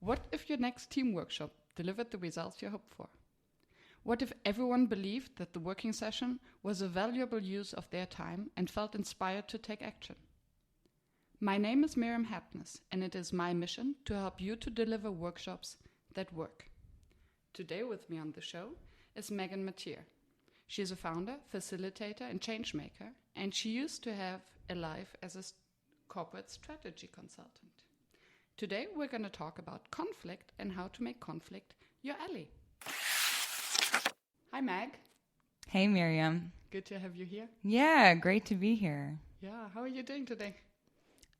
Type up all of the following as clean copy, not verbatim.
What if your next team workshop delivered the results you hoped for? What if everyone believed that the working session was a valuable use of their time and felt inspired to take action? My name is Miriam Hartness, and it is my mission to help you to deliver workshops that work. Today with me on the show is Meg and I. She is a founder, facilitator, and changemaker, and she used to have a life as a corporate strategy consultant. Today we're going to talk about conflict and how to make conflict your ally. Hi, Meg. Hey, Miriam. Good to have you here. Yeah, great to be here. Yeah, how are you doing today?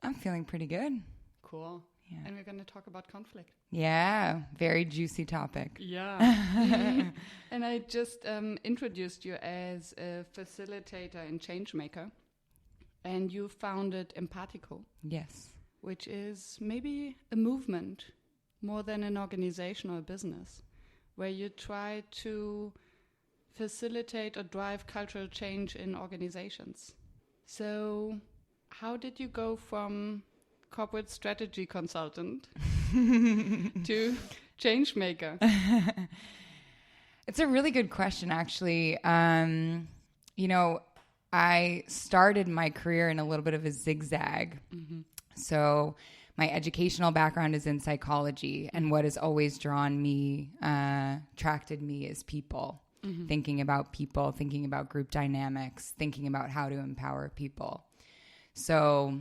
I'm feeling pretty good. Cool. Yeah. And we're going to talk about conflict. Yeah, very juicy topic. Yeah. And I just introduced you as a facilitator and changemaker. And you founded Empatiko. Yes. Which is maybe a movement more than an organization or a business, where you try to facilitate or drive cultural change in organizations. So how did you go from corporate strategy consultant to changemaker? It's a really good question, actually. I started my career in a little bit of a zigzag. Mm-hmm. So my educational background is in psychology, and what has always attracted me is people. Mm-hmm. Thinking about group dynamics, thinking about how to empower people. So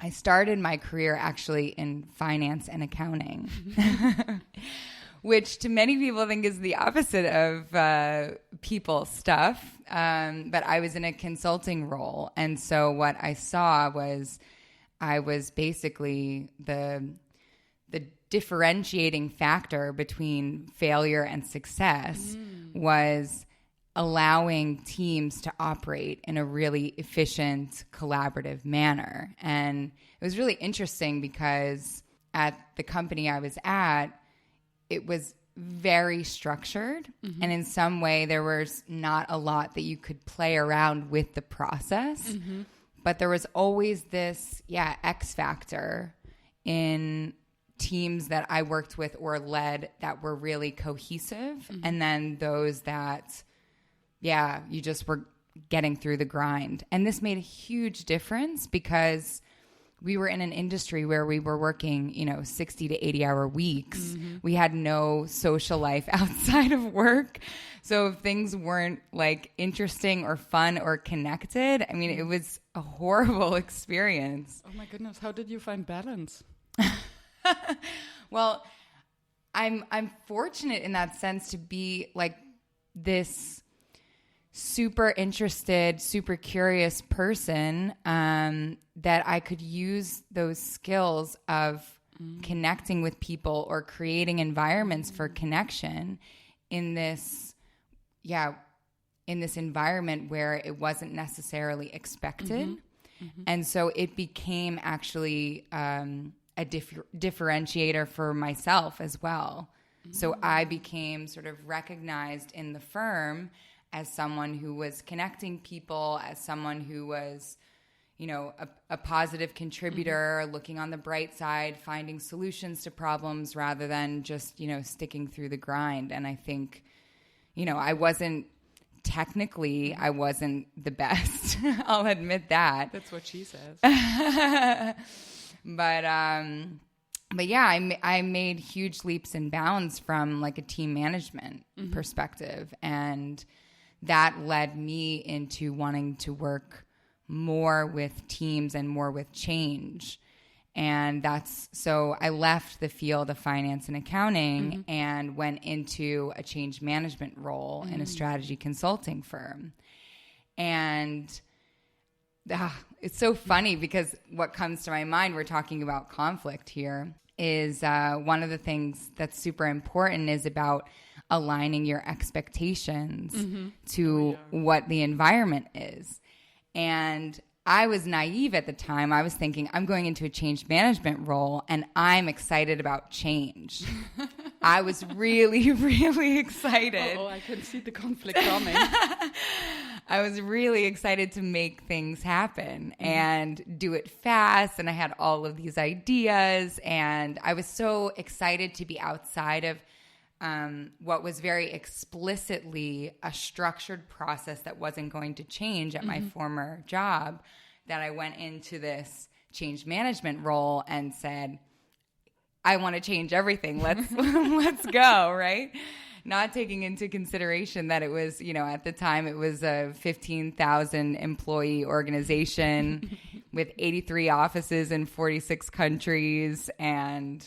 I started my career actually in finance and accounting, which to many people think is the opposite of people stuff. But I was in a consulting role. And so what I saw was I was basically the differentiating factor between failure and success was allowing teams to operate in a really efficient, collaborative manner. And it was really interesting because at the company I was at, it was very structured. Mm-hmm. And in some way, there was not a lot that you could play around with the process. Mm-hmm. But there was always this, X factor in teams that I worked with or led that were really cohesive. Mm-hmm. And then those that, you just were getting through the grind. And this made a huge difference because we were in an industry where we were working, 60 to 80-hour weeks. Mm-hmm. We had no social life outside of work. So if things weren't like interesting or fun or connected, it was a horrible experience. Oh my goodness. How did you find balance? Well, I'm fortunate in that sense to be like this super interested, super curious person that I could use those skills of connecting with people or creating environments for connection in this environment where it wasn't necessarily expected. Mm-hmm. Mm-hmm. And so it became actually a differentiator for myself as well. Mm-hmm. So I became sort of recognized in the firm as someone who was connecting people, as someone who was, a positive contributor, mm-hmm. looking on the bright side, finding solutions to problems rather than just, sticking through the grind. And I think, I wasn't the best. I'll admit that. That's what she says. But I made huge leaps and bounds from like a team management mm-hmm. perspective. And that led me into wanting to more with teams and more with change. And so I left the field of finance and accounting mm-hmm. and went into a change management role in a strategy consulting firm. And it's so funny because what comes to my mind, we're talking about conflict here, is one of the things that's super important is about aligning your expectations mm-hmm. to what the environment is. And I was naive at the time. I was thinking, I'm going into a change management role and I'm excited about change. I was really, really excited. Oh, I can see the conflict coming. I was really excited to make things happen and do it fast. And I had all of these ideas. And I was so excited to be outside of what was very explicitly a structured process that wasn't going to change at my former job, that I went into this change management role and said, I want to change everything. Let's go, right? Not taking into consideration that it was, at the time it was a 15,000 employee organization with 83 offices in 46 countries. And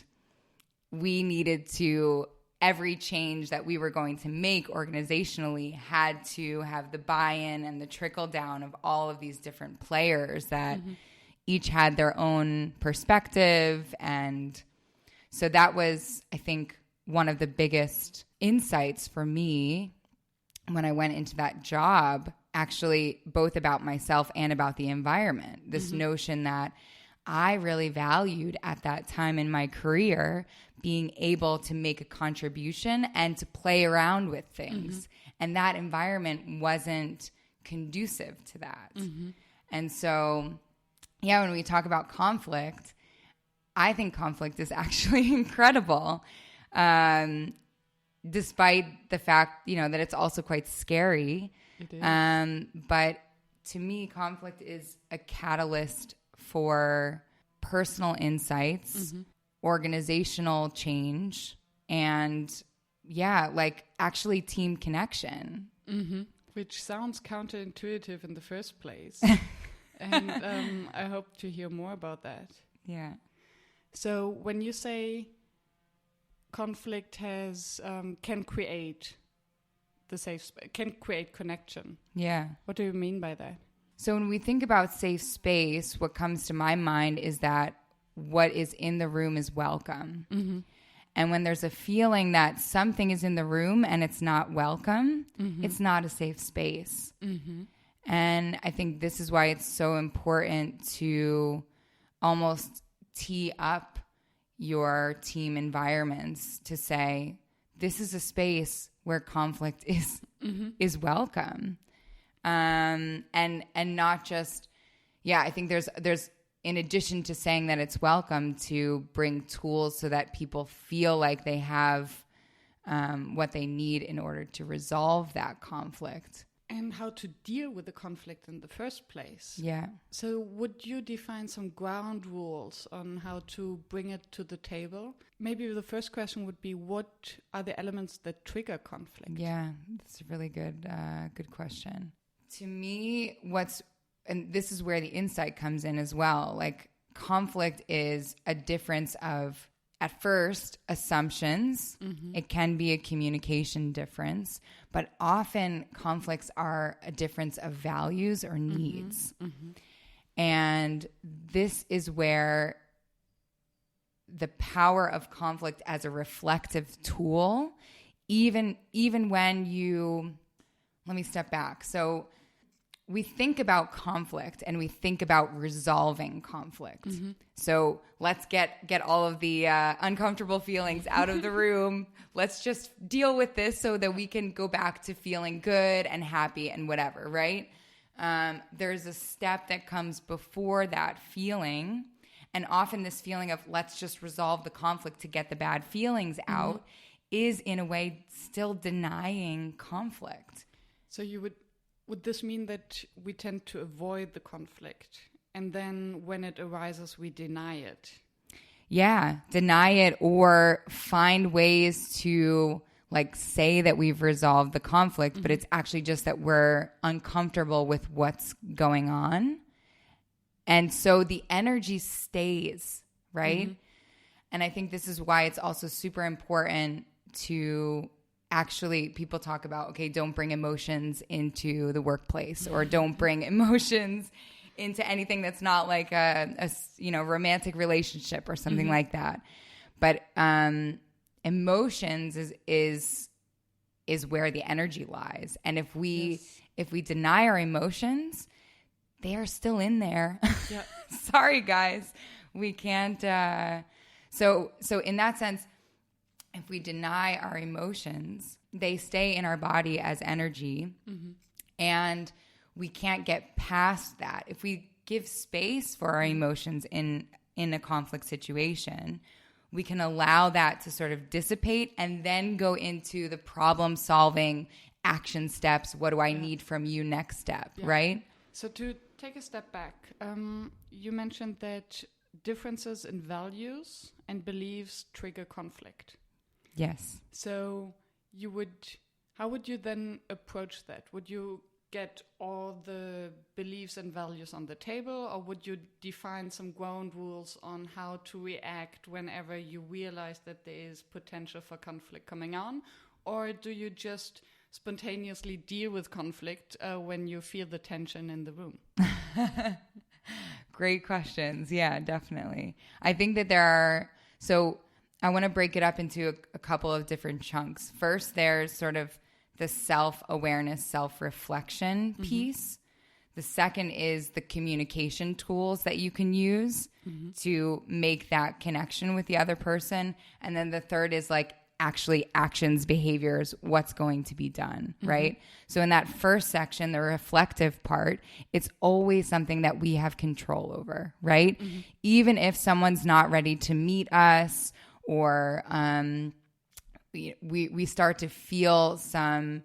we needed to, every change that we were going to make organizationally had to have the buy-in and the trickle down of all of these different players that each had their own perspective. And so that was, I think, one of the biggest insights for me when I went into that job, actually both about myself and about the environment. This notion that I really valued at that time in my career being able to make a contribution and to play around with things. And that environment wasn't conducive to that. And so, when we talk about conflict, I think conflict is actually incredible. Despite the fact, that it's also quite scary. It is. But to me, conflict is a catalyst for personal insights, organizational change, and actually team connection. Which sounds counterintuitive in the first place. And I hope to hear more about that. Yeah. So when you say conflict can create the safe space, can create connection. Yeah. What do you mean by that? So when we think about safe space, what comes to my mind is that what is in the room is welcome. And when there's a feeling that something is in the room and it's not welcome, it's not a safe space. And I think this is why it's so important to almost tee up your team environments to say, this is a space where conflict is welcome. And not just, I think there's in addition to saying that it's welcome, to bring tools so that people feel like they have what they need in order to resolve that conflict. And how to deal with the conflict in the first place. Yeah. So would you define some ground rules on how to bring it to the table? Maybe the first question would be, what are the elements that trigger conflict? Yeah, that's a really good question. To me, and this is where the insight comes in as well. Like, conflict is a difference of, at first, assumptions. It can be a communication difference, but often conflicts are a difference of values or needs. And this is where the power of conflict as a reflective tool, even when let me step back. So we think about conflict and we think about resolving conflict. So let's get all of the uncomfortable feelings out of the room. Let's just deal with this so that we can go back to feeling good and happy and whatever, right? There's a step that comes before that feeling. And often this feeling of let's just resolve the conflict to get the bad feelings out is in a way still denying conflict. So would this mean that we tend to avoid the conflict, and then when it arises, we deny it? Yeah, deny it, or find ways to say that we've resolved the conflict, but it's actually just that we're uncomfortable with what's going on. And so the energy stays, right? And I think this is why it's also super important to actually, people talk about, okay, don't bring emotions into the workplace, or don't bring emotions into anything that's not like a romantic relationship or something like that. But emotions is where the energy lies. And if we deny our emotions, they are still in there. Yeah. Sorry, guys. We can't. So in that sense, if we deny our emotions, they stay in our body as energy. And we can't get past that. If we give space for our emotions in a conflict situation, we can allow that to sort of dissipate and then go into the problem solving action steps. What do I need from you next step, right? So to take a step back, you mentioned that differences in values and beliefs trigger conflict. Yes. So how would you then approach that? Would you get all the beliefs and values on the table, or would you define some ground rules on how to react whenever you realize that there is potential for conflict coming on? Or do you just spontaneously deal with conflict when you feel the tension in the room? Great questions. Yeah, definitely. I think that I want to break it up into a couple of different chunks. First, there's sort of the self-awareness, self-reflection piece. The second is the communication tools that you can use to make that connection with the other person. And then the third is like actually actions, behaviors, what's going to be done, right? So in that first section, the reflective part, it's always something that we have control over, right? Even if someone's not ready to meet us, or we start to feel some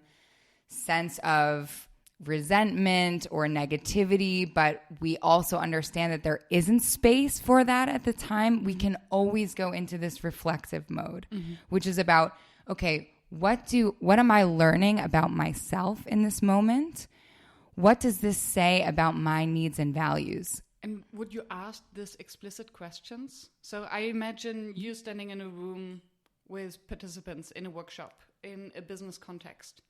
sense of resentment or negativity, but we also understand that there isn't space for that at the time, we can always go into this reflective mode, which is about, okay, what am I learning about myself in this moment? What does this say about my needs and values? And would you ask this explicit questions? So I imagine you standing in a room with participants in a workshop in a business context.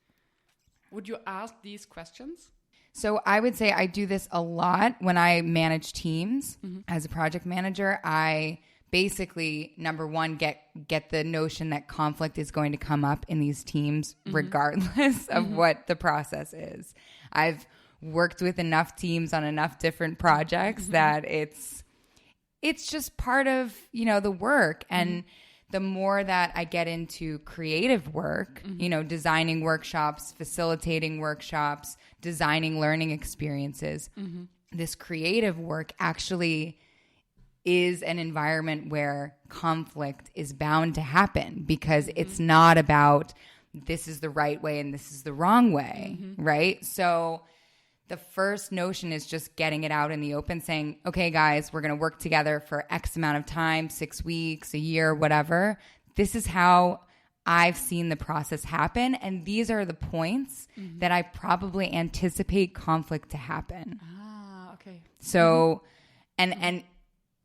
Would you ask these questions? So I would say I do this a lot when I manage teams. As a project manager, I basically, number one, get the notion that conflict is going to come up in these teams regardless of what the process is. I've worked with enough teams on enough different projects that it's just part of, the work. And the more that I get into creative work, designing workshops, facilitating workshops, designing learning experiences, this creative work actually is an environment where conflict is bound to happen, because it's not about this is the right way and this is the wrong way, right? So the first notion is just getting it out in the open, saying, okay, guys, we're going to work together for X amount of time, 6 weeks, a year, whatever. This is how I've seen the process happen. And these are the points that I probably anticipate conflict to happen. Ah, okay. So, and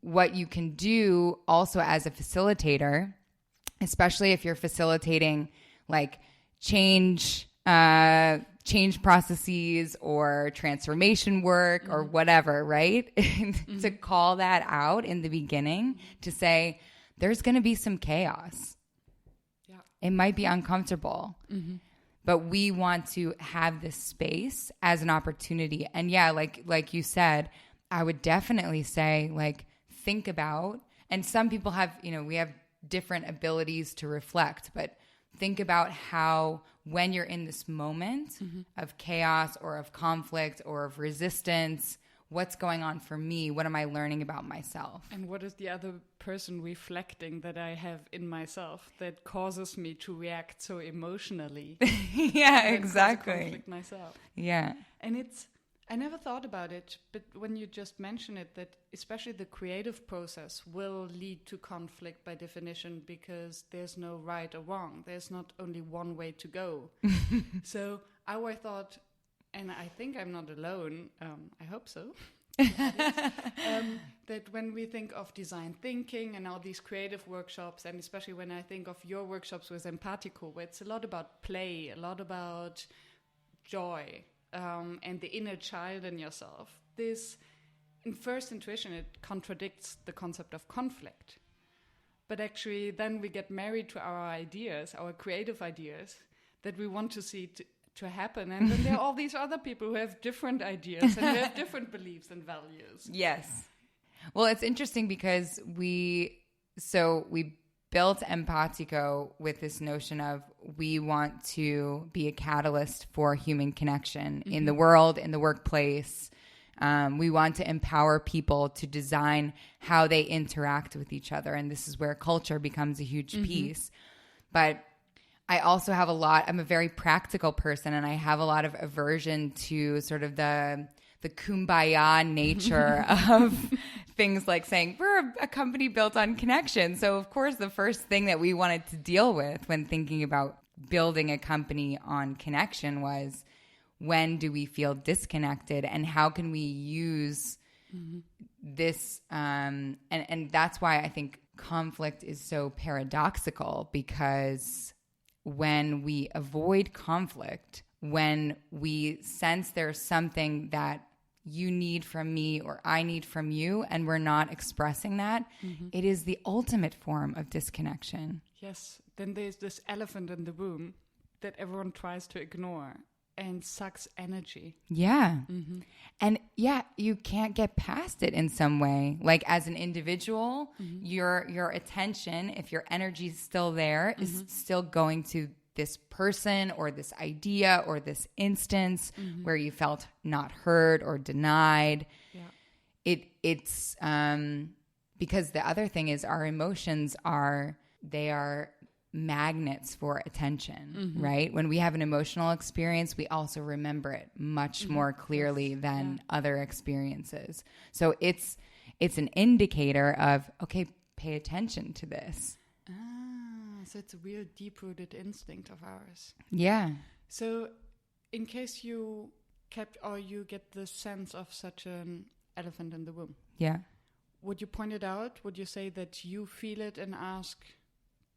what you can do also as a facilitator, especially if you're facilitating like change processes or transformation work or whatever, right? To call that out in the beginning, to say, there's going to be some chaos. Yeah. It might be uncomfortable, but we want to have this space as an opportunity. And yeah, like you said, I would definitely say, like, think about, and some people have, we have different abilities to reflect, but think about how, when you're in this moment of chaos or of conflict or of resistance, what's going on for me? What am I learning about myself? And what is the other person reflecting that I have in myself that causes me to react so emotionally? Yeah, exactly. Conflict myself. Yeah. And I never thought about it, but when you just mention it, that especially the creative process will lead to conflict by definition, because there's no right or wrong. There's not only one way to go. So I always thought, and I think I'm not alone, I hope so, that when we think of design thinking and all these creative workshops, and especially when I think of your workshops with Empatiko, where it's a lot about play, a lot about joy, and the inner child in yourself. This, in first intuition, it contradicts the concept of conflict. But actually, then we get married to our ideas, our creative ideas, that we want to see to happen. And then there are all these other people who have different ideas and who have different beliefs and values. Yes. Well, it's interesting because we built Empatiko with this notion of we want to be a catalyst for human connection in the world, in the workplace. We want to empower people to design how they interact with each other. And this is where culture becomes a huge piece. But I also have I'm a very practical person, and I have a lot of aversion to sort of the kumbaya nature of things like saying we're a company built on connection. So of course, the first thing that we wanted to deal with when thinking about building a company on connection was, when do we feel disconnected, and how can we use this? And that's why I think conflict is so paradoxical, because when we avoid conflict, when we sense there's something that you need from me or I need from you, and we're not expressing that, it is the ultimate form of disconnection. Yes. Then there's this elephant in the room that everyone tries to ignore and sucks energy. Yeah. And yeah, you can't get past it in some way. Like as an individual, your attention, if your energy is still there, is still going to this person or this idea or this instance where you felt not heard or denied. Yeah. It's because the other thing is our emotions are magnets for attention, right? When we have an emotional experience, we also remember it much more clearly than other experiences. So it's an indicator of, okay, pay attention to this. So it's a real deep-rooted instinct of ours. Yeah. So in case you you get the sense of such an elephant in the room, would you point it out? Would you say that you feel it and ask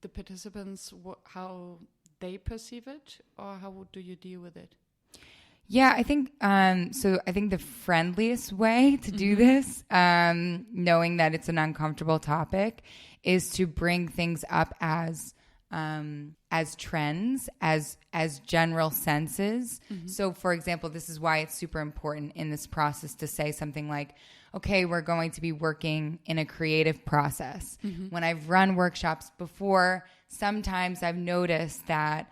the participants how they perceive it, or how do you deal with it? Yeah, I think so. I think the friendliest way to do this, knowing that it's an uncomfortable topic, is to bring things up as trends, as general senses. So, for example, this is why it's super important in this process to say something like, okay, we're going to be working in a creative process. When I've run workshops before, sometimes I've noticed that,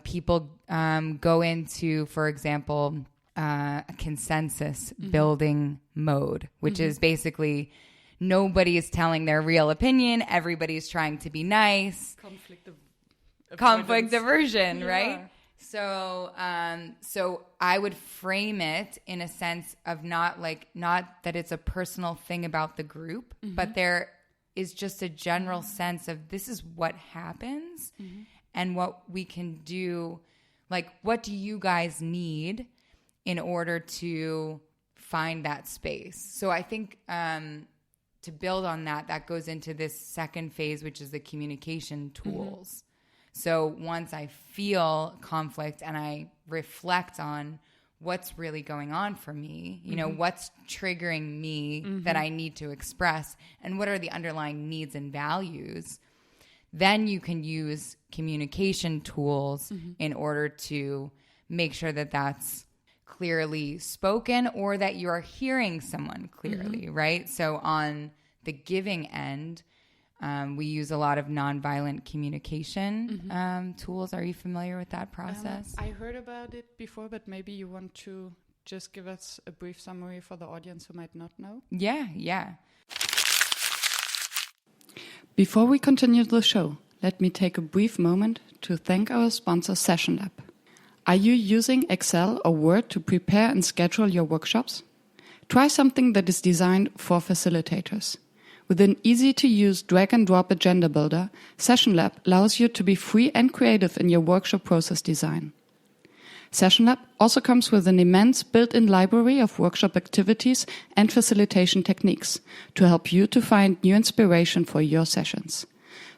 people go into, for example, a consensus building mode, which is basically nobody is telling their real opinion. Everybody's trying to be nice. Conflict aversion, right? So I would frame it in a sense of not that it's a personal thing about the group, but there is just a general sense of this is what happens and what we can do. Like, what do you guys need in order to find that space? So I think to build on that goes into this second phase, which is the communication tools. So once I feel conflict and I reflect on what's really going on for me, what's triggering me that I need to express, and what are the underlying needs and values, then you can use communication tools in order to make sure that that's clearly spoken or that you are hearing someone clearly, right? So on the giving end, we use a lot of nonviolent communication tools. Are you familiar with that process? I heard about it before, but maybe you want to just give us a brief summary for the audience who might not know? Yeah. Before we continue the show, let me take a brief moment to thank our sponsor, Session Lab. Are you using Excel or Word to prepare and schedule your workshops? Try something that is designed for facilitators. With an easy-to-use drag-and-drop agenda builder, Session Lab allows you to be free and creative in your workshop process design. Session Lab also comes with an immense built-in library of workshop activities and facilitation techniques to help you to find new inspiration for your sessions.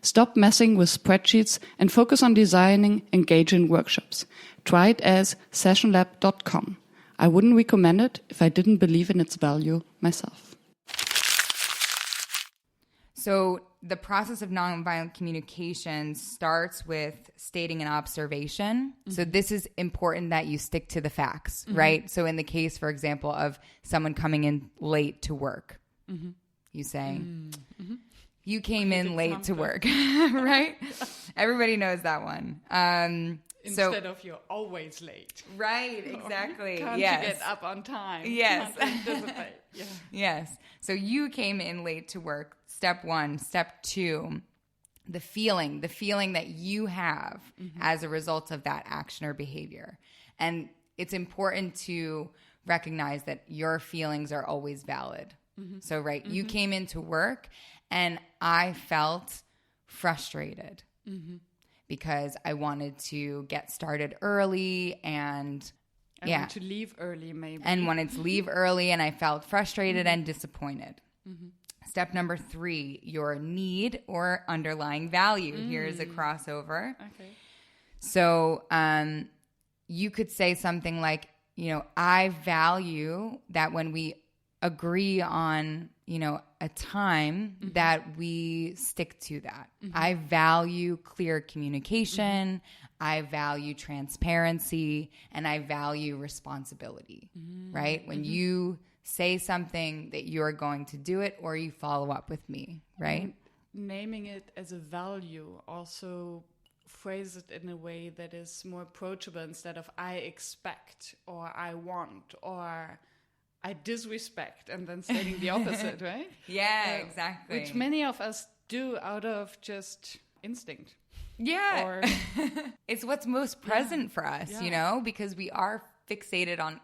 Stop messing with spreadsheets and focus on designing engaging workshops. Try it as sessionlab.com. I wouldn't recommend it if I didn't believe in its value myself. So the process of nonviolent communication starts with stating an observation. So this is important that you stick to the facts, right? So in the case, for example, of someone coming in late to work, you say, You came in late to work, right? Everybody knows that one. Instead of you're always late. Right, exactly. Can't you get up on time? Yes. Can't anticipate. Yeah. Yes. So you came in late to work. Step 1. Step 2, the feeling that you have as a result of that action or behavior. And it's important to recognize that your feelings are always valid. So, right, you came into work and I felt frustrated because I wanted to get started early and wanted to leave early, maybe. And wanted to leave early, and I felt frustrated and disappointed. Step number 3, your need or underlying value. Here's a crossover. Okay. So you could say something like, I value that when we agree on, a time that we stick to that. I value clear communication. I value transparency, and I value responsibility, right? When you say something that you're going to do it, or you follow up with me, right? Naming it as a value, also phrase it in a way that is more approachable instead of I expect or I want or I disrespect, and then stating the opposite, right? Yeah, exactly. Which many of us do out of just instinct. Yeah. Or it's what's most present for us, because we are fixated on,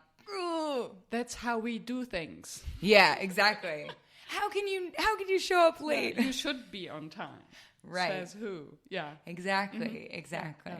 that's how we do things. Yeah, exactly. How can you show up late? You should be on time. Right. Says who? Yeah. Exactly. Exactly.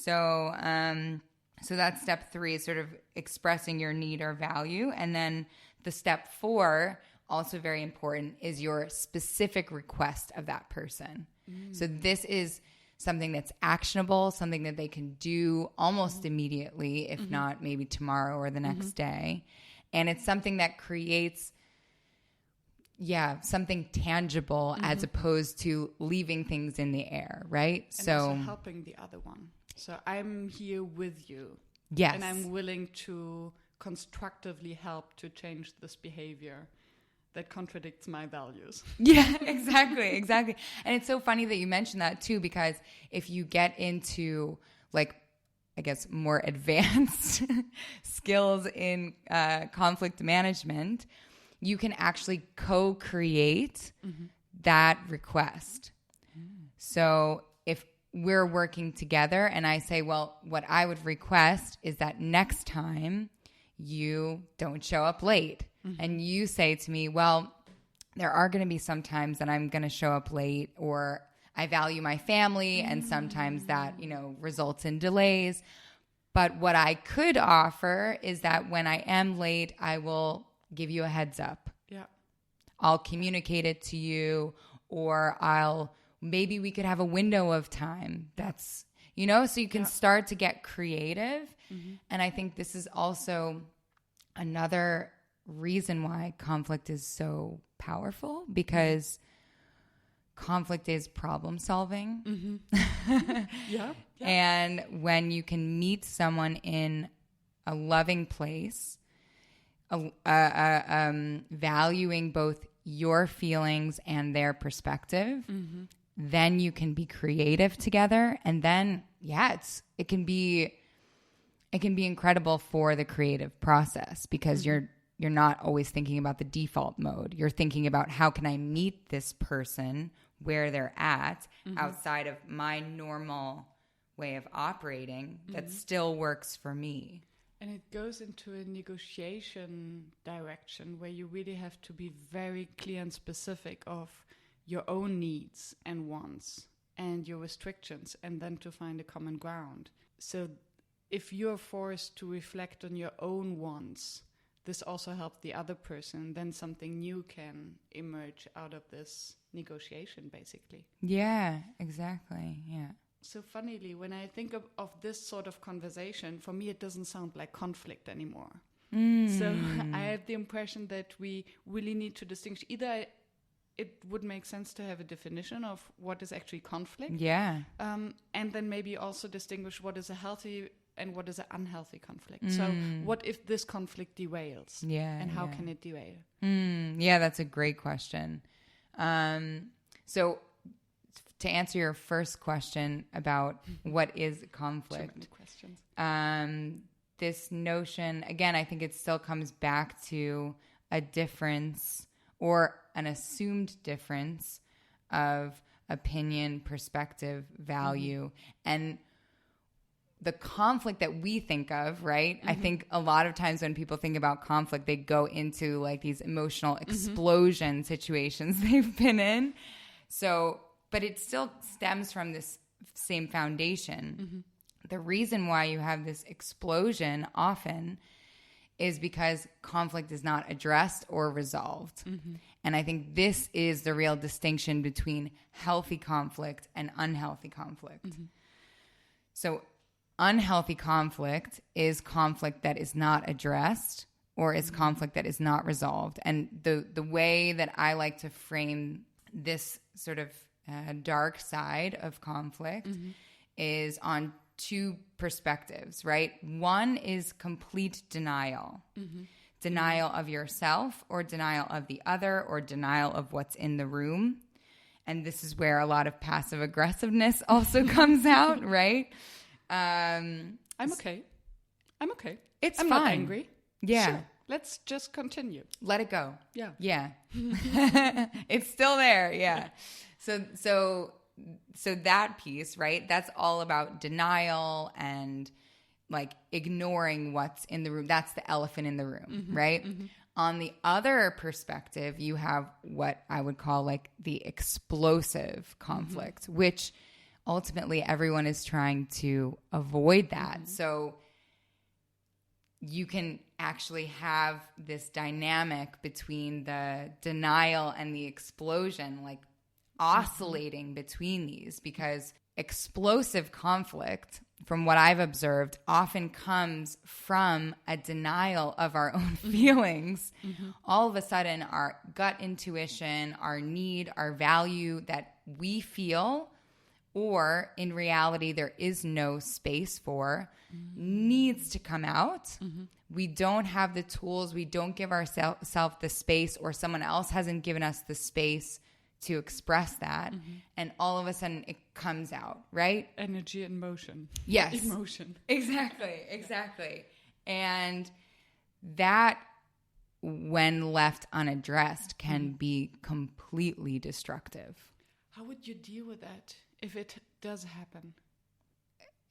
Yeah. So that's step 3, sort of expressing your need or value. And then the step 4, also very important, is your specific request of that person. So this is something that's actionable, something that they can do almost immediately, if not maybe tomorrow or the next day. And it's something that creates, something tangible as opposed to leaving things in the air, right? And also helping the other one. So I'm here with you. Yes. And I'm willing to constructively help to change this behavior that contradicts my values. Yeah, exactly. And it's so funny that you mentioned that too, because if you get into more advanced skills in conflict management, you can actually co-create that request. So if we're working together and I say, well, what I would request is that next time you don't show up late. And you say to me, well, there are going to be some times that I'm going to show up late, or I value my family and sometimes that, results in delays. But what I could offer is that when I am late, I will give you a heads up. Yeah. I'll communicate it to you, or maybe we could have a window of time that's, so you can start to get creative. And I think this is also another reason why conflict is so powerful, because conflict is problem solving. Yeah. And when you can meet someone in a loving place, valuing both your feelings and their perspective, then you can be creative together. And then, it can be incredible for the creative process, because you're not always thinking about the default mode. You're thinking about, how can I meet this person where they're at outside of my normal way of operating that still works for me. And it goes into a negotiation direction where you really have to be very clear and specific of your own needs and wants and your restrictions, and then to find a common ground. So if you're forced to reflect on your own wants, this also helps the other person. Then something new can emerge out of this negotiation, basically. Yeah, exactly. Yeah. So funnily, when I think of this sort of conversation, for me, it doesn't sound like conflict anymore. So I have the impression that we really need to distinguish. Either it would make sense to have a definition of what is actually conflict. Yeah. And then maybe also distinguish what is a healthy and what is an unhealthy conflict. So what if this conflict derails? Yeah. And how can it derail? Yeah, that's a great question. So to answer your first question about what is conflict, Too many questions. This notion, again, I think it still comes back to a difference or an assumed difference of opinion, perspective, value, and the conflict that we think of, right? I think a lot of times when people think about conflict, they go into like these emotional explosion situations they've been in. So, but it still stems from this same foundation. The reason why you have this explosion often is because conflict is not addressed or resolved. And I think this is the real distinction between healthy conflict and unhealthy conflict. So unhealthy conflict is conflict that is not addressed or is conflict that is not resolved. And the way that I like to frame this sort of dark side of conflict is on two perspectives, right? One is complete denial. Denial of yourself or denial of the other or denial of what's in the room. And this is where a lot of passive aggressiveness also comes out, right? I'm okay. It's I'm fine. not angry. Yeah. Sure. Let's just continue. Let it go. Yeah. Yeah. It's still there. Yeah. So that piece, right? That's all about denial and like ignoring what's in the room. That's the elephant in the room, right? On the other perspective, you have what I would call like the explosive conflict, which ultimately everyone is trying to avoid that. So you can actually have this dynamic between the denial and the explosion, like oscillating between these, because explosive conflict, from what I've observed, often comes from a denial of our own feelings. All of a sudden, our gut intuition, our need, our value that we feel, or in reality there is no space for, needs to come out. We don't have the tools. We don't give ourselves the space, or someone else hasn't given us the space to express that. And all of a sudden it comes out, right? Energy and motion. Yes. Emotion. Exactly. And that, when left unaddressed, can be completely destructive. How would you deal with that if it does happen?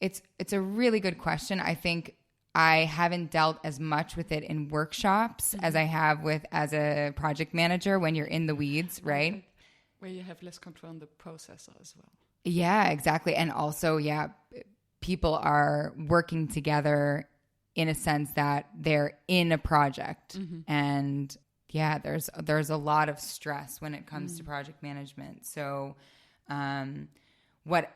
It's a really good question. I think I haven't dealt as much with it in workshops as I have as a project manager when you're in the weeds, right? Where you have less control on the processor as well. Yeah, exactly. And also, people are working together in a sense that they're in a project. And there's a lot of stress when it comes to project management. So what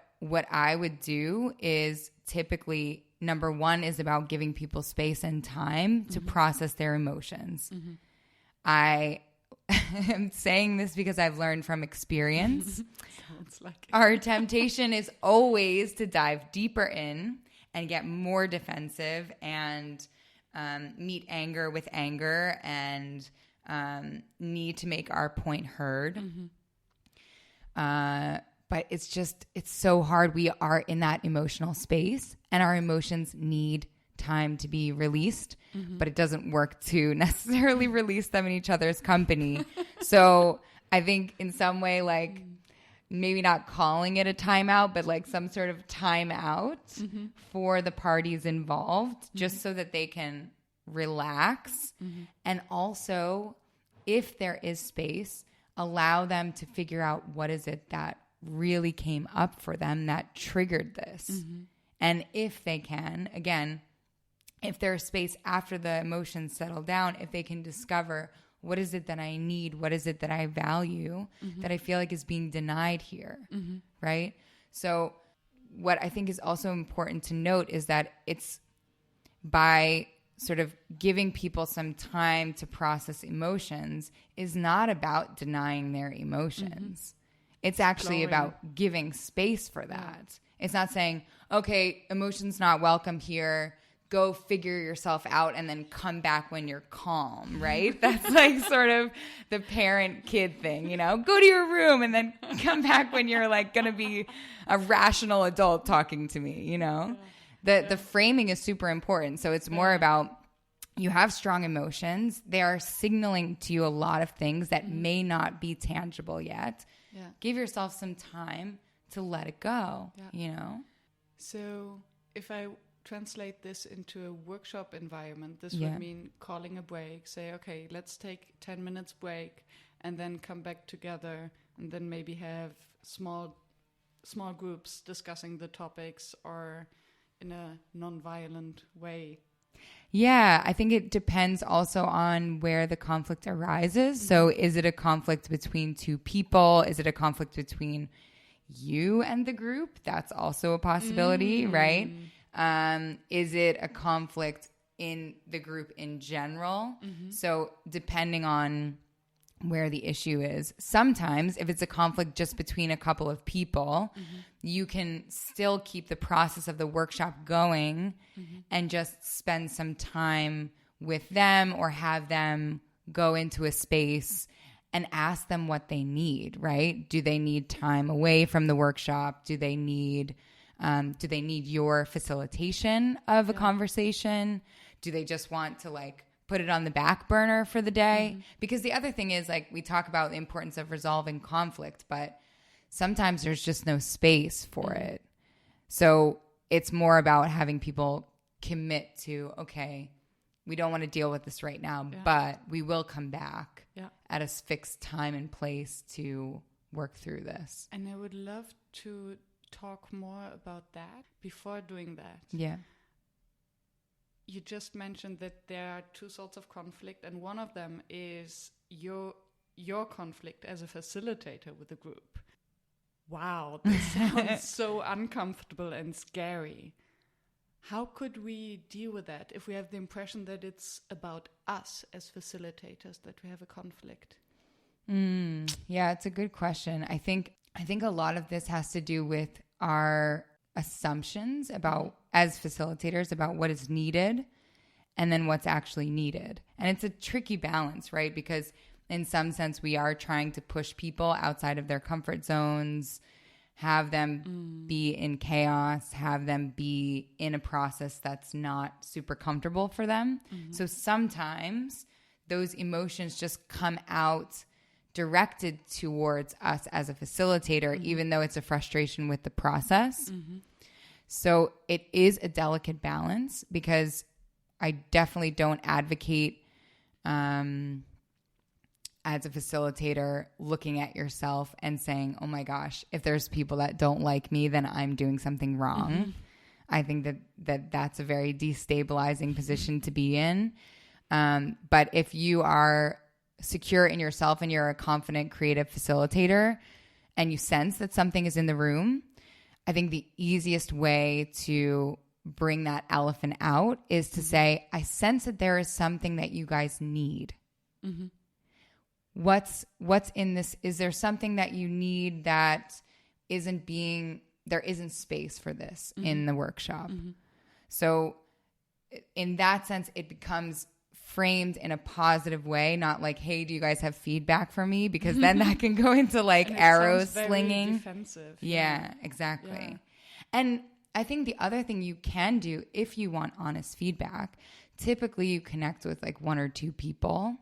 I would do is typically, number one is about giving people space and time to process their emotions. I am saying this because I've learned from experience. Sounds like it. Our temptation is always to dive deeper in and get more defensive and meet anger with anger and need to make our point heard. But it's so hard. We are in that emotional space and our emotions need time to be released, but it doesn't work to necessarily release them in each other's company. So I think in some way, like maybe not calling it a timeout, but like some sort of timeout for the parties involved, just so that they can relax. And also, if there is space, allow them to figure out what is it that really came up for them that triggered this. And if they can, again, if there's space after the emotions settle down, if they can discover what is it that I need, what is it that I value, that I feel like is being denied here, right? So what I think is also important to note is that it's by sort of giving people some time to process emotions is not about denying their emotions. It's actually about giving space for that. It's not saying, okay, emotion's not welcome here. go figure yourself out and then come back when you're calm, right? That's like sort of the parent-kid thing, go to your room and then come back when you're like going to be a rational adult talking to me, The framing is super important. So it's more about you have strong emotions. They are signaling to you a lot of things that may not be tangible yet. Yeah. Give yourself some time to let it go, So if I translate this into a workshop environment, this would mean calling a break, say, okay, let's take 10 minutes break and then come back together and then maybe have small groups discussing the topics or in a non-violent way. Yeah, I think it depends also on where the conflict arises. So is it a conflict between two people? Is it a conflict between you and the group? That's also a possibility, right? Is it a conflict in the group in general? So depending on where the issue is, sometimes if it's a conflict just between a couple of people, you can still keep the process of the workshop going and just spend some time with them or have them go into a space and ask them what they need, right? Do they need time away from the workshop? Do they need your facilitation of a conversation? Do they just want to put it on the back burner for the day? Because the other thing is we talk about the importance of resolving conflict, but sometimes there's just no space for it. So it's more about having people commit to, okay, we don't want to deal with this right now, but we will come back at a fixed time and place to work through this. And I would love to talk more about that before doing that. Yeah. You just mentioned that there are two sorts of conflict, and one of them is your conflict as a facilitator with a group. Wow, this sounds so uncomfortable and scary. How could we deal with that if we have the impression that it's about us as facilitators that we have a conflict? Yeah, it's a good question. I think a lot of this has to do with our assumptions about, as facilitators, about what is needed and then what's actually needed. And it's a tricky balance, right? Because in some sense, we are trying to push people outside of their comfort zones, have them be in chaos, have them be in a process that's not super comfortable for them. So sometimes those emotions just come out directed towards us as a facilitator, even though it's a frustration with the process. So it is a delicate balance, because I definitely don't advocate as a facilitator looking at yourself and saying, oh my gosh, if there's people that don't like me, then I'm doing something wrong. I think that's a very destabilizing position to be in. But if you are secure in yourself and you're a confident, creative facilitator and you sense that something is in the room, I think the easiest way to bring that elephant out is to say, I sense that there is something that you guys need. What's in this? Is there something that you need that there isn't space for this in the workshop? So in that sense, it becomes framed in a positive way, not like, hey, do you guys have feedback for me? Because then that can go into arrow slinging. Defensive. Yeah, exactly. Yeah. And I think the other thing you can do if you want honest feedback, typically you connect with one or two people.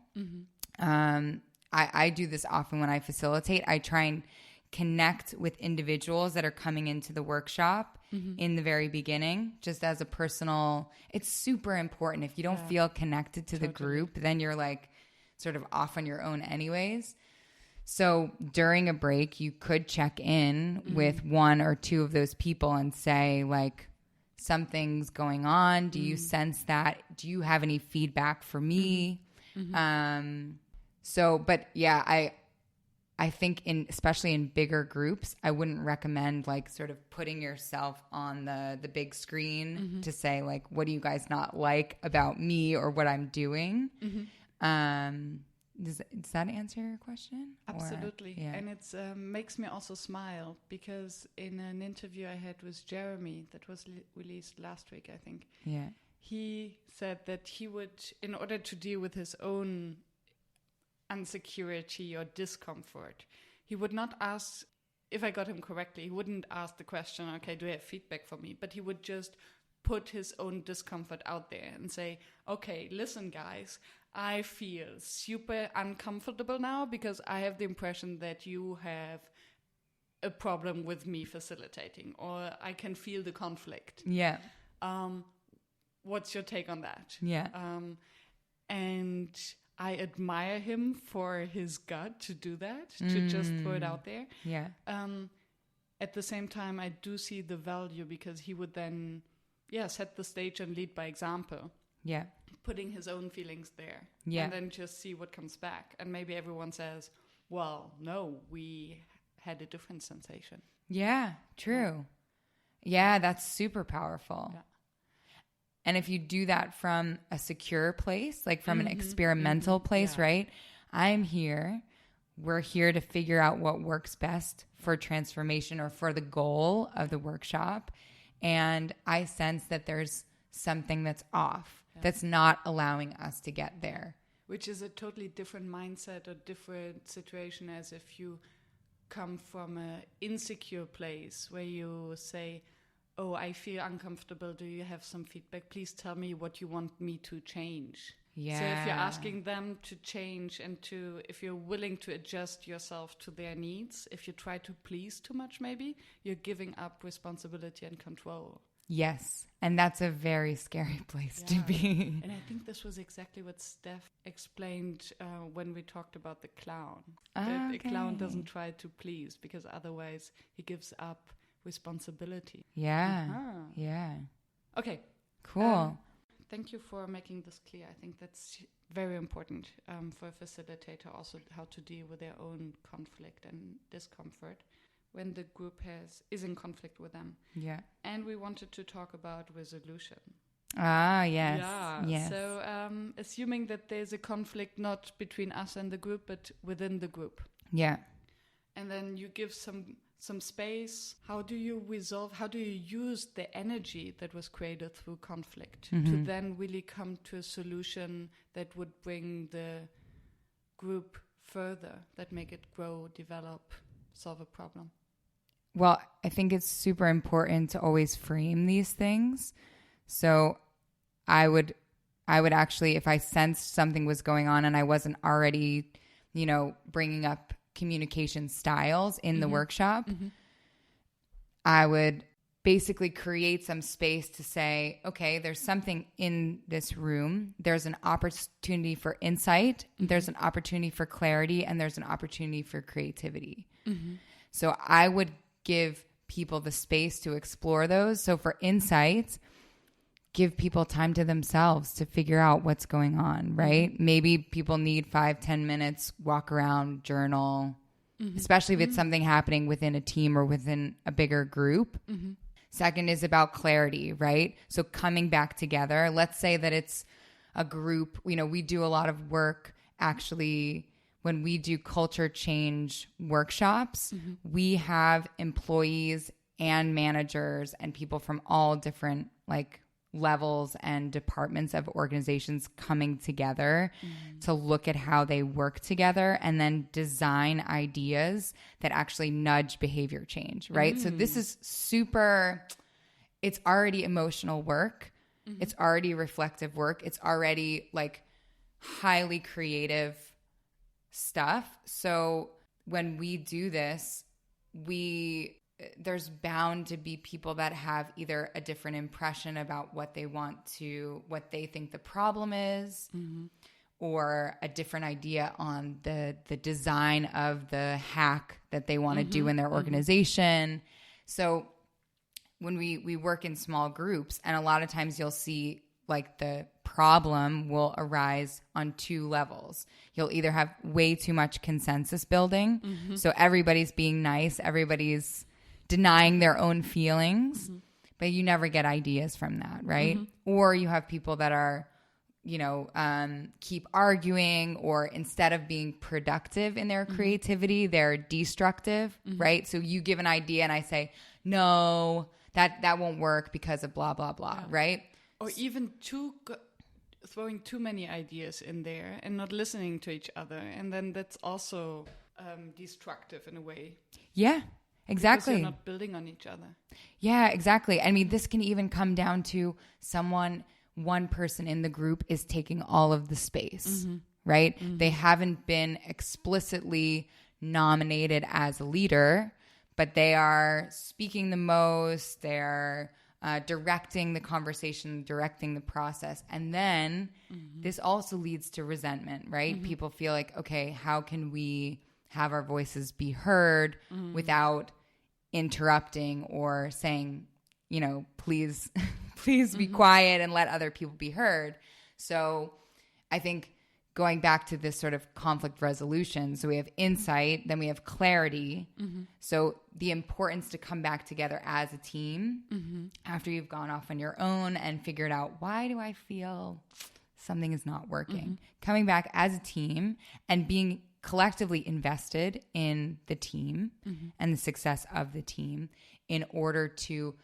I do this often when I facilitate. I try and connect with individuals that are coming into the workshop in the very beginning, just as a personal, it's super important. If you don't feel connected to the group, then you're sort of off on your own anyways. So during a break, you could check in with one or two of those people and say something's going on. Do you sense that? Do you have any feedback for me? But yeah, I think especially in bigger groups, I wouldn't recommend sort of putting yourself on the big screen to say what do you guys not like about me or what I'm doing? Does that answer your question? Absolutely. And it makes me also smile, because in an interview I had with Jeremy that was released last week, I think. he said that he would, in order to deal with his own insecurity or discomfort, he would not ask, if I got him correctly, he wouldn't ask the question, okay, do you have feedback for me? But he would just put his own discomfort out there and say, okay, listen, guys, I feel super uncomfortable now because I have the impression that you have a problem with me facilitating, or I can feel the conflict. Yeah. What's your take on that? Yeah. And I admire him for his gut to do that, to just throw it out there. Yeah. At the same time, I do see the value because he would then, set the stage and lead by example. Yeah. Putting his own feelings there. Yeah. And then just see what comes back. And maybe everyone says, well, no, we had a different sensation. Yeah, true. Yeah, that's super powerful. Yeah. And if you do that from a secure place, like from an experimental place, right? I'm here. We're here to figure out what works best for transformation or for the goal of the workshop. And I sense that there's something that's off, that's not allowing us to get there. Which is a totally different mindset or different situation as if you come from an insecure place where you say, oh, I feel uncomfortable. Do you have some feedback? Please tell me what you want me to change. Yeah. So if you're asking them to change and if you're willing to adjust yourself to their needs, if you try to please too much, maybe you're giving up responsibility and control. Yes. And that's a very scary place to be. And I think this was exactly what Steph explained when we talked about the clown. That a clown doesn't try to please because otherwise he gives up responsibility. Yeah. Yeah. Okay. Cool. Thank you for making this clear. I think that's very important for a facilitator also how to deal with their own conflict and discomfort when the group is in conflict with them. Yeah. And we wanted to talk about resolution. Ah, yes. Yeah. Yes. So assuming that there's a conflict not between us and the group, but within the group. Yeah. And then you give some space. How do you use the energy that was created through conflict to then really come to a solution that would bring the group further, that make it grow, develop, solve a problem? Well, I think it's super important to always frame these things. So I would actually, if I sensed something was going on and I wasn't already, bringing up communication styles in the workshop, I would basically create some space to say, okay, there's something in this room. There's an opportunity for insight. There's an opportunity for clarity, and there's an opportunity for creativity. So I would give people the space to explore those. So for insights, give people time to themselves to figure out what's going on, right? Maybe people need 5-10 minutes, walk around, journal, especially if it's something happening within a team or within a bigger group. Second is about clarity, right? So coming back together. Let's say that it's a group. We do a lot of work actually when we do culture change workshops. We have employees and managers and people from all different levels and departments of organizations coming together to look at how they work together and then design ideas that actually nudge behavior change, right? So this is it's already emotional work. It's already reflective work. It's already highly creative stuff. So when we do this, there's bound to be people that have either a different impression about what they think the problem is, or a different idea on the design of the hack that they want to do in their organization. So when we work in small groups, and a lot of times you'll see the problem will arise on two levels. You'll either have way too much consensus building. So everybody's being nice, everybody's denying their own feelings, but you never get ideas from that, right? Or you have people that are, keep arguing, or instead of being productive in their creativity, they're destructive, right? So you give an idea and I say, no, that won't work because of blah, blah, blah, right? Or even throwing too many ideas in there and not listening to each other. And then that's also destructive in a way. Yeah, exactly. Because you're not building on each other. Yeah, exactly. I mean, this can even come down to one person in the group is taking all of the space, right? They haven't been explicitly nominated as a leader, but they are speaking the most. They're directing the conversation, directing the process. And then this also leads to resentment, right? People feel like, okay, how can we have our voices be heard without interrupting or saying, you know, please be quiet and let other people be heard. So I think going back to this sort of conflict resolution, so we have insight, then we have clarity. So the importance to come back together as a team after you've gone off on your own and figured out, why do I feel something is not working? Coming back as a team and being collectively invested in the team and the success of the team in order to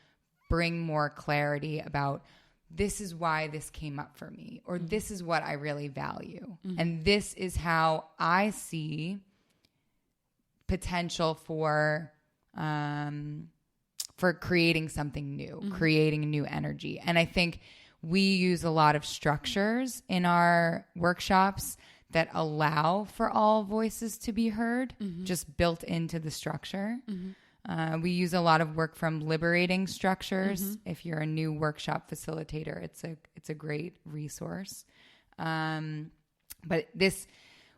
bring more clarity about, this is why this came up for me, or this is what I really value. And this is how I see potential for creating something new, creating a new energy. And I think we use a lot of structures in our workshops that allow for all voices to be heard, just built into the structure. We use a lot of work from liberating structures. If you're a new workshop facilitator, it's a great resource. But this,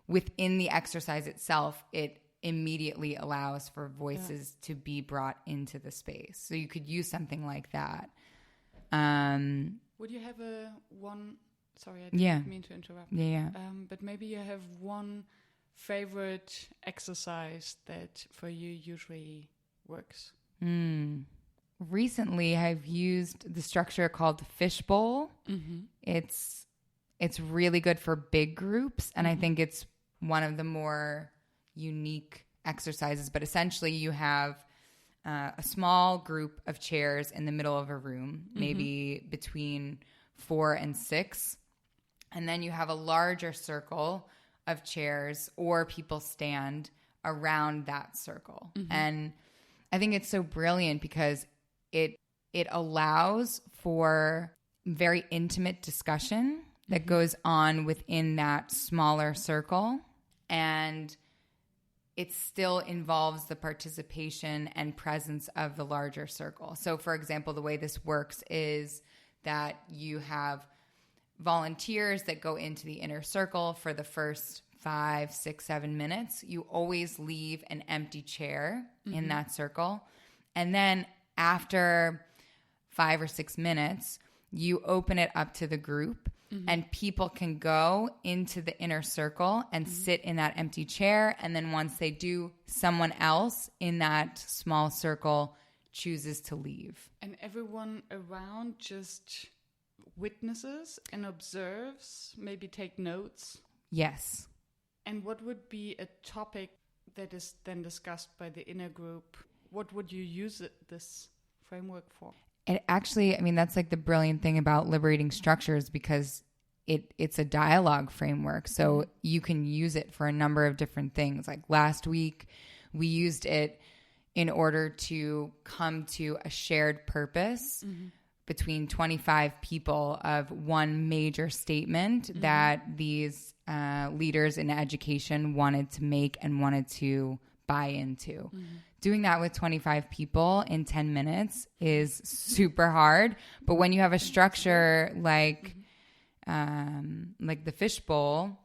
within the exercise itself, it immediately allows for voices to be brought into the space. So you could use something like that. Would you have one? Sorry, I didn't mean to interrupt. But maybe you have one favorite exercise that for you usually works. Recently, I've used the structure called fishbowl. It's really good for big groups, and I think it's one of the more unique exercises. But essentially, you have a small group of chairs in the middle of a room, maybe between 4 and 6. And then you have a larger circle of chairs or people stand around that circle. And I think it's so brilliant because it allows for very intimate discussion that goes on within that smaller circle. And it still involves the participation and presence of the larger circle. So, for example, the way this works is that you have volunteers that go into the inner circle for the first 5, 6, 7 minutes. You always leave an empty chair in that circle. And then after 5 or 6 minutes, you open it up to the group and people can go into the inner circle and sit in that empty chair. And then once they do, someone else in that small circle chooses to leave. And everyone around just witnesses and observes, maybe take notes? Yes. And what would be a topic that is then discussed by the inner group? What would you use this framework for? It actually, I mean, that's like the brilliant thing about liberating structures, because it's a dialogue framework. So you can use it for a number of different things. Like last week, we used it in order to come to a shared purpose between 25 people of one major statement that these leaders in education wanted to make and wanted to buy into. Doing that with 25 people in 10 minutes is super hard. But when you have a structure like the fishbowl,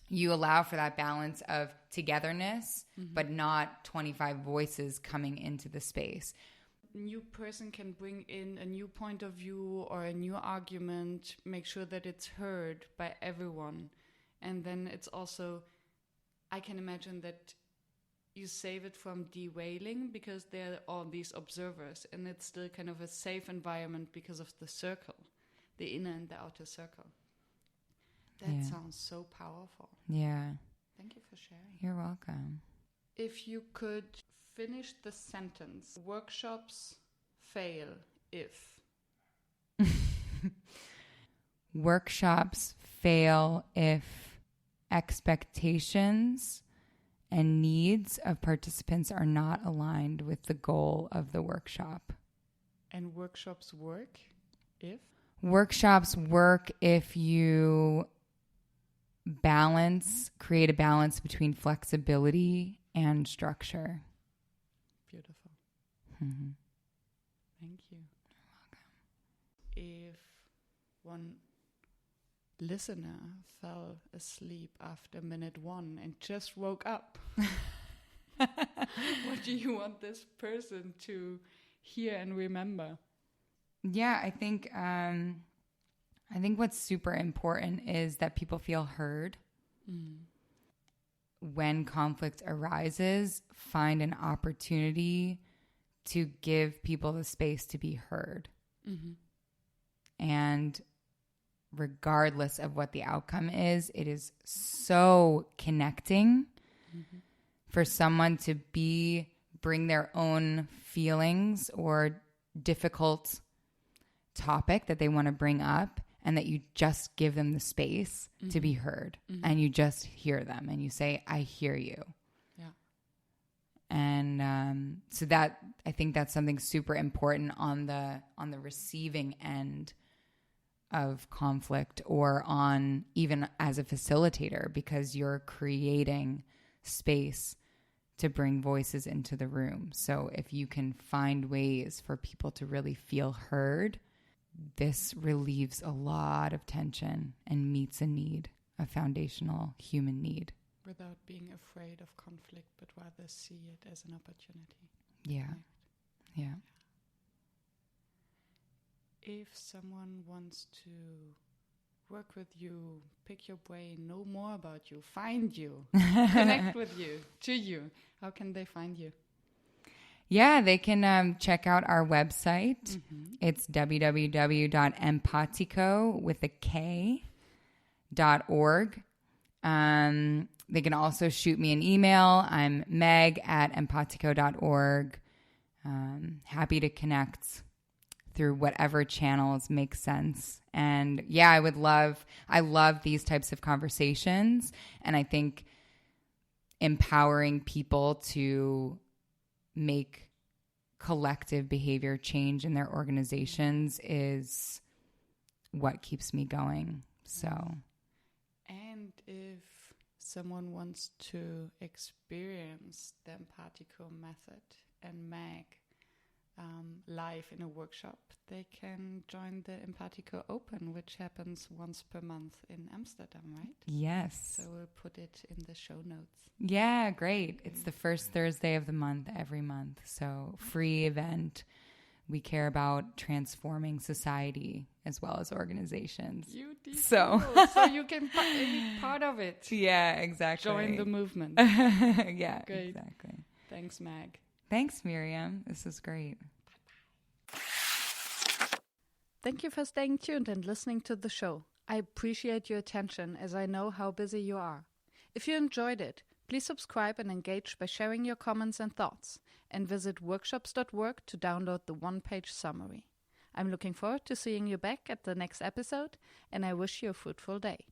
you allow for that balance of togetherness, but not 25 voices coming into the space. A new person can bring in a new point of view or a new argument, make sure that it's heard by everyone. And then it's also, I can imagine that you save it from derailing because there are all these observers, and it's still kind of a safe environment because of the circle, the inner and the outer circle. That sounds so powerful. Yeah. Thank you for sharing. You're welcome. If you could finish the sentence, workshops fail if... workshops fail if expectations and needs of participants are not aligned with the goal of the workshop. And workshops work if? Workshops work if you create a balance between flexibility and structure. Beautiful. Mm-hmm. Thank you. If one listener fell asleep after minute 1 and just woke up, what do you want this person to hear and remember? Yeah, I think what's super important is that people feel heard. When conflict arises, find an opportunity to give people the space to be heard. And regardless of what the outcome is, it is so connecting for someone to bring their own feelings or difficult topic that they want to bring up, and that you just give them the space to be heard, and you just hear them and you say, I hear you. Yeah. And so that, I think that's something super important on the receiving end of conflict, or on even as a facilitator, because you're creating space to bring voices into the room. So if you can find ways for people to really feel heard, this relieves a lot of tension and meets a need, a foundational human need. Without being afraid of conflict, but rather see it as an opportunity. Yeah. Yeah. If someone wants to work with you, pick your brain, know more about you, find you, connect with you, to you, how can they find you? Yeah, they can check out our website. It's www.empatiko.org. They can also shoot me an email. I'm meg@empatiko.org. Happy to connect through whatever channels make sense. And yeah, I love these types of conversations. And I think empowering people to make collective behavior change in their organizations is what keeps me going. So, and if someone wants to experience the Empatiko method and Meg live in a workshop, they can join the Empatiko Open, which happens once per month in Amsterdam, right? Yes. So we'll put it in the show notes. Yeah, great. It's the first Thursday of the month every month. So free event. We care about transforming society as well as organizations. So you can be part of it. Yeah, exactly. Join the movement. Yeah, great. Exactly. Thanks, Meg. Thanks, Miriam. This was great. Thank you for staying tuned and listening to the show. I appreciate your attention, as I know how busy you are. If you enjoyed it, please subscribe and engage by sharing your comments and thoughts, and visit workshops.work to download the one-page summary. I'm looking forward to seeing you back at the next episode, and I wish you a fruitful day.